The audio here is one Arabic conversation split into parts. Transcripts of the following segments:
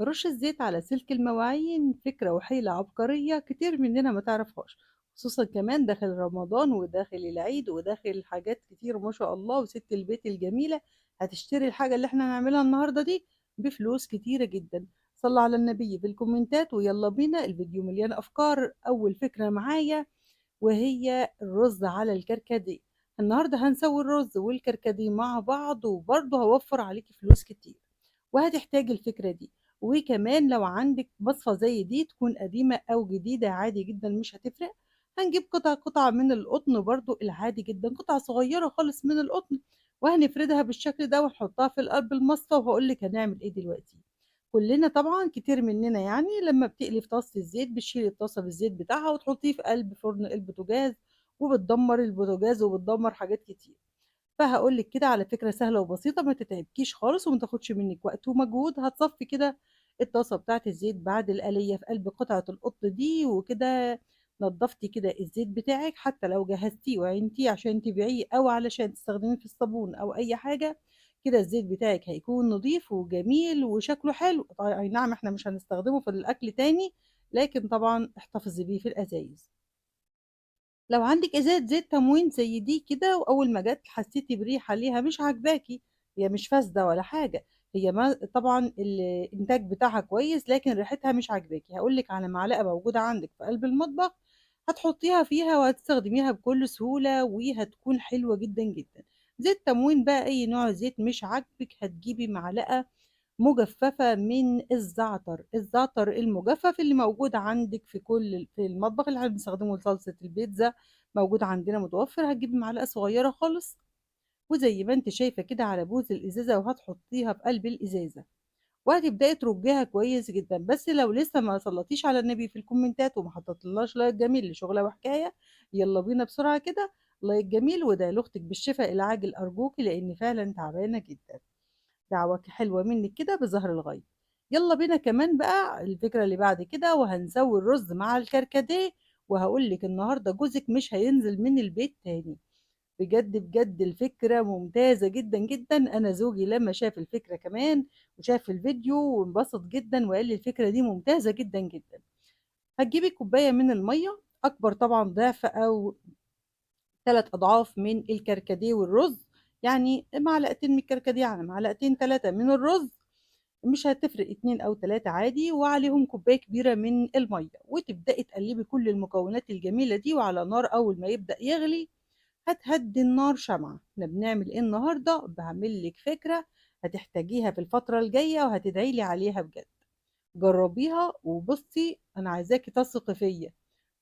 رش الزيت على سلك المواعين فكرة وحيلة عبقرية كتير مننا ما تعرفهاش، خصوصا كمان داخل رمضان وداخل العيد وداخل حاجات كتير ما شاء الله. وست البيت الجميلة هتشتري الحاجة اللي احنا هنعملها النهاردة دي بفلوس كتيرة جدا. صلى على النبي في الكومنتات ويلا بينا، الفيديو مليان أفكار. أول فكرة معايا وهي الرز على الكركديه. النهاردة هنسوي الرز والكركديه مع بعض وبرضه هوفر عليكي فلوس كتير، وهتحتاجي الفكرة دي. وكمان لو عندك وصفة زي دي تكون قديمة أو جديدة عادي جدا مش هتفرق. هنجيب قطعة من القطن برضو العادي جدا، قطعة صغيرة خالص من القطن، وهنفردها بالشكل ده ونحطها في قلب المصفى. وهقولك هنعمل ايه دلوقتي. كلنا طبعا كتير مننا يعني لما بتقلي في طاسة الزيت بتشيلي الطاسة بالزيت بتاعها وتحطيه في قلب فرن البوتاجاز، وبتدمر البوتاجاز وبتدمر حاجات كتير. فهاقول لِك كده على فكرة سهلة وبسيطة ما تتعبكيش خالص وما تاخدش منِّك وقت ومجهود. هتصفّي كده الطاسة بتاعة الزيت بعد القلية في قلب قطعة القطن دي، وكده نضّفتِ كده الزيت بتاعِك. حتى لو جهزتيه وعينتيه عشان تبيعيه أو علشان تستخدميه في الصابون أو أي حاجة، كده الزيت بتاعِك هيكون نضيف وجميل وشكله حلو. أي نعم إحنا مش هنستخدمه في الأكل تاني، لكن طبعًا احتفظي بيه في الأزايز. لو عندِك إزازة زيت تموين زي دي كده وأول ما جات حسيتِ بريحة ليها مش عاجباكِ، هي مش فاسدة ولا حاجة، هي ما طبعًا الإنتاج بتاعها كويس لكن ريحتها مش عاجباكِ. هاقول لِك على معلقة موجودة عندِك في قلب المطبخ، هتحطيها فيها وهتستخدميها بكل سهولة وهتكون حلوة جدًا، جدًا. زيت تموين بقى أي نوع زيت مش عاجبِك هتجيبي معلقة مجففة من الزعتر، الزعتر المجفف اللي موجود عندِك في في المطبخ اللي إحنا بنستخدمه لصلصة البيتزا، موجود عندنا متوفر. هتجيبي معلقة صغيرة خالص وزي ما أنتِ شايفة كده على بوز الإزازة وهتحطيها في قلب الإزازة، وهتبدئي ترجيها كويس جدًا. بس لو لسه ما صلّيتيش على النبي في الكومنتات وما حطيتلناش لايك جميل لشغلة وحكاية، يالّا بينا بسرعة كده لايك جميل وادعي لأختِك بالشفا العاجل أرجوكِ لإني فعلًا تعبانة جدًا. دعوة حلوة منِّك كده بظهر الغيب. يالّا بينا كمان بقى الفكرة اللي بعد كده، وهنسوي الرز مع الكركديه. وهاقول لِك النهارده جوزِك مش هينزل من البيت تاني. بجد، بجد الفكرة ممتازة جدًا، جدًا. أنا زوجي لمّا شاف الفكرة كمان وشاف الفيديو وانبسط جدًا وقال لي الفكرة دي ممتازة جدًا، جدًا. هتجيبي كوباية من المَيّة أكبر طبعًا ضعف أو 3 أضعاف من الكركديه والرز، يعني معلقتين من الكركديه على معلقتين 3 من الرز، مش هتفرق 2 أو 3 عادي، وعليهم كوباية كبيرة من المَيّة. وتبدئي تقلّبي كل المكونات الجميلة دي وعلى نار أول ما يبدأ يغلي هتهدّي النار شمعة. إحنا بنعمل إيه النهارده، باعمل لِك فكرة هتحتاجيها في الفترة الجاية وهتدعي لي عليها بجد. جرّبيها وبُصّي أنا عايزاكِ تثقي فيّا.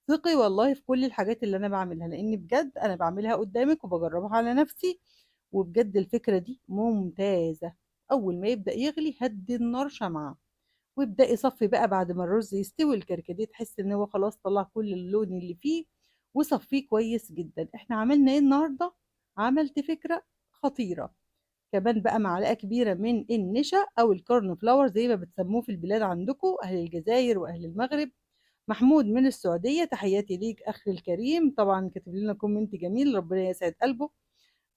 ثقي والله في كل الحاجات اللي أنا باعملها، لإن بجد أنا باعملها قدّامِك وباجرّبها على نَفْسي، وبجد الفكرة دي ممتازة. أول ما يبدأ يغلي هدّي النار شمعة، وابدئي صفّي بقى بعد ما الرز يستوي الكركديه تحسّي إن هو خلاص طلّع كل اللون اللي فيه، وصفّيه كويس جدًا. إحنا عملنا إيه النهارده، عملت فكرة خطيرة. كمان بقى معلقة كبيرة من النشا أو الcorn flour زي ما بتسموه في البلاد عندكم أهل الجزاير وأهل المغرب. محمود من السعودية تحياتي ليك أخي الكريم، طبعًا كاتب لنا كومنت جميل ربنا يسعد قلبه.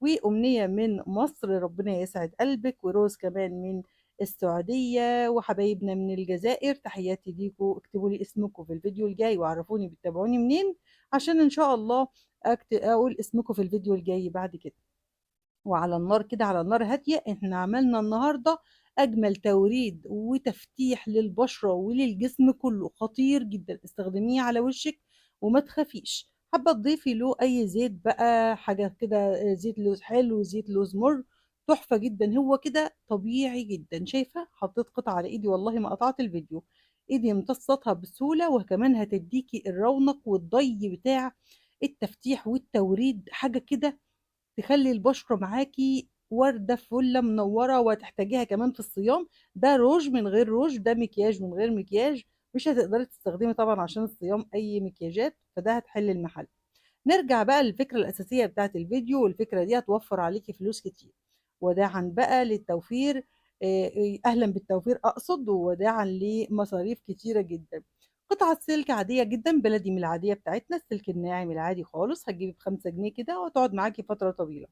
وأمنية من مصر ربنا يسعد قلبِك، وروز كمان من السعودية، وحبايبنا من الجزائر تحياتي ليكم. اكتبوا لي اسمكم في الفيديو الجاي وعرّفوني بتتابعوني منين، عشان إن شاء الله أقول اسمكم في الفيديو الجاي بعد كده. وعلى النار كده على نار هادية، إحنا عملنا النهارده أجمل توريد وتفتيح للبشرة وللجسم كله، خطير جدًا. استخدميه على وشِك وما تخافيش. حابة تضيفي له أي زيت بقى، حاجة كده زيت لوز حلو، زيت لوز مُر، تحفة جدًا. هو كده طبيعي جدًا. شايفة؟ حطيت قطعة على إيدي والله ما قطعت الفيديو. إيدي امتصّتها بسهولة وكمان هتدّيكِ الرونق والضي بتاع التفتيح والتوريد، حاجة كده تخلّي البشرة معاكِ وردة فُلّة منوّرة وهتحتاجيها كمان في الصيام. ده روج من غير روج، ده مكياج من غير مكياج. مش هتقدري تستخدمي طبعًا عشان الصيام أي مكياجات، فده هتحل المحل. نرجع بقى للفكرة الأساسية بتاعة الفيديو، والفكرة دي هتوفّر عليكِ فلوس كتير. وداعًا بقى للتوفير أهلًا بالتوفير أقصد، ووداعًا لمصاريف كتيرة جدًا. قطعة سلك عادية جدًا بلدي من العادية بتاعتنا، السلك الناعم العادي خالص، هتجيبي ب5 جنيه كده وهتقعد معاكِ فترة طويلة.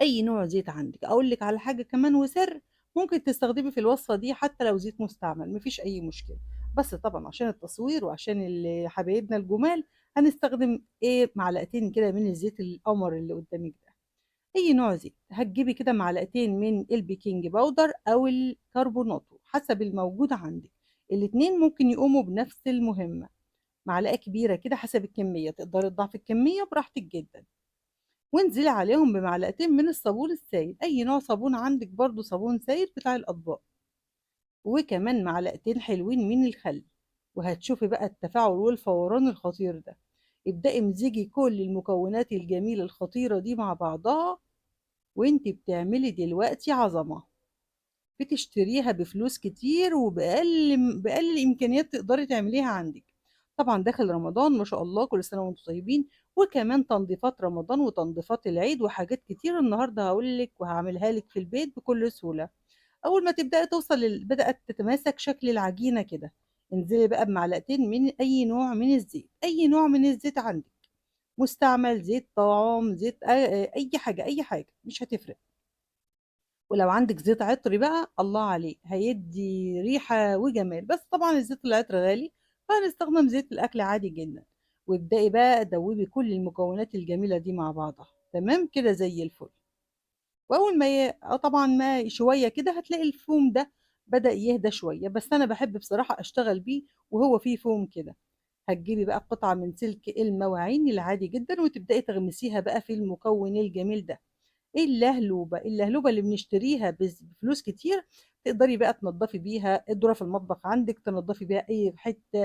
أي نوع زيت عندِك. أقول لِك على حاجة كمان وسر، ممكن تستخدمي في الوصفة دي حتى لو زيت مستعمل، ما فيش أي مشكلة، بس طبعًا عشان التصوير وعشان حبايبنا الجُمال هنستخدم إيه، معلقتين كده من الزيت القمر اللي قدامِك ده، أي نوع زيت، هتجيبي كده معلقتين من البيكنج باودر أو الكربوناتو حسب الموجود عندِك، الاتنين ممكن يقوموا بنفس المهمة، معلقة كبيرة كده حسب الكمية، تقدري تضاعفي الكمية براحتِك جدًا. وانزلي عليهم بمعلقتين من الصابون السايل، أي نوع صابون عندِك برضه صابون سايل بتاع الأطباق، وكمان معلقتين حلوين من الخل، وهتشوفي بقى التفاعل والفوران الخطير ده. ابدئي امزجي كل المكونات الجميلة الخطيرة دي مع بعضها، وانتِ بتعملي دلوقتي عظمة، بتشتريها بفلوس كتير بأقل الإمكانيات تقدري تعمليها عندِك. طبعًا داخل رمضان ما شاء الله كل سنة وأنتم طيبين، وكمان تنضيفات رمضان وتنضيفات العيد وحاجات كتير النهارده هاقول لِك وهاعملها لِك في البيت بكل سهولة. أول ما تبدئي توصل بدأت تتماسك شكل العجينة كده، انزلي بقى بمعلقتين من أي نوع من الزيت، أي نوع من الزيت عندِك، مستعمل، زيت طعام، زيت أي حاجة، أي حاجة مش هتفرق. ولو عندِك زيت عطري بقى الله عليه، هيدّي ريحة وجمال، بس طبعًا الزيت العطر غالي، فهنستخدم زيت الأكل عادي جدًا، وابدئي بقى دوّبي كل المكونات الجميلة دي مع بعضها، تمام، كده زي الفل. وأول ما طبعًا ما شوية كده هتلاقي الفوم ده بدأ يهدى شوية، بس أنا باحب بصراحة أشتغل بيه وهو فيه فوم كده. هتجيبي بقى قطعة من سلك المواعين العادي جدًا وتبدئي تغمسيها بقى في المكون الجميل ده. إيه اللهلوبة، اللهلوبة اللي بنشتريها بفلوس كتير، تقدري بقى تنضّفي بيها ظُرف المطبخ عندِك، تنضّفي بيها أي حتّة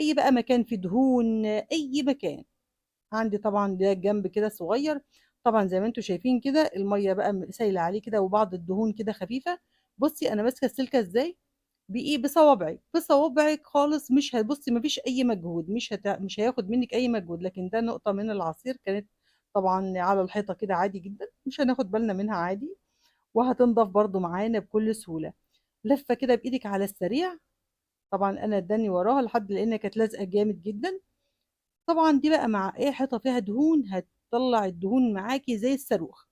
أي بقى مكان فيه دهون، أي مكان. عندي طبعًا ده جنب كده صغير، طبعًا زي ما أنتم شايفين كده المَيّة بقى سايلة عليه كده وبعض الدهون كده خفيفة، بُصّي أنا ماسكة السلكة إزاي، بصوابعِك، بصوابعِك خالص بُصّي ما فيش أي مجهود، مش هياخد منِّك أي مجهود، لكن ده نقطة من العصير كانت طبعًا على الحيطة كده عادي جدًا، مش هناخد بالنا منها عادي، وهتنضف برضه معانا بكل سهولة. لفة كده بإيدِك على السريع، طبعًا أنا ادّاني وراها لإنها كانت لازقة جامد جدًا، طبعًا دي بقى مع أي حيطة فيها دهون هتطلّع الدهون معاكِ زي الصاروخ.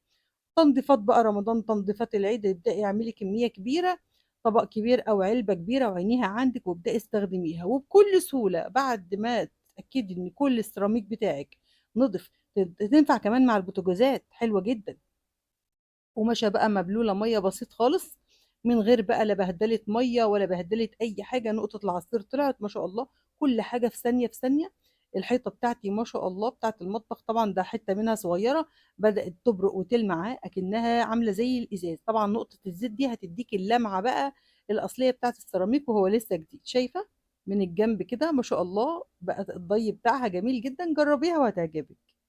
تنضيفات بقى رمضان، تنضيفات العيد، ابدئي اعملي كمية كبيرة، طبق كبير أو علبة كبيرة وعينيها عندِك وابدئي استخدميها، وبكل سهولة بعد ما تتأكدي إن كل السيراميك بتاعِك نضف، تنفع كمان مع البوتاجازات، حلوة جدًا. قماشة بقى مبلولة مَيّة بسيط خالص، من غير بقى لا بهدلة مَيّة ولا بهدلة أي حاجة، نقطة العصير طلعت ما شاء الله، كل حاجة في ثانية، في ثانية. الحيطة بتاعتي ما شاء الله بتاعة المطبخ طبعًا ده حتّة منها صغيّرة، بدأت تبرق وتلمع أكنّها عاملة زي الإزاز، طبعًا نقطة الزيت دي هتدّيكِ اللمعة بقى الأصلية بتاعة السيراميك وهو لسه جديد، شايفة؟ من الجنب كده ما شاء الله بقى الضي بتاعها جميل جدًا، جرّبيها وهتعجبِك.